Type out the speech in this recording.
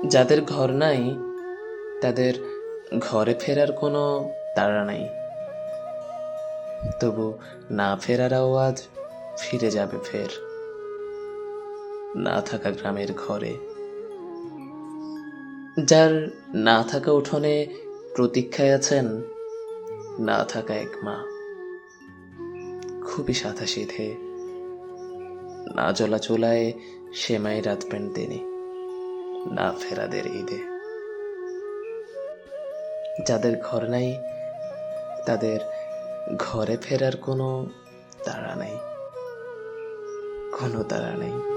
যাদের ঘর নাই তাদের ঘরে ফেরার কোনো তাড়া নাই, তবু না ফেরারাও আজ ফিরে যাবে ফের না থাকা গ্রামের ঘরে। যার না থাকা উঠোনে প্রতীক্ষায় আছেন না থাকা এক মা, খুবই সাদাসিধে, না জ্বলা চুলায় সেমাই রাঁধবেন তিনি না ফেরাদের ঈদে। যাদের ঘর নাই তাদের ঘরে ফেরার কোনো তাড়া নাই, কোনো তাড়া নেই।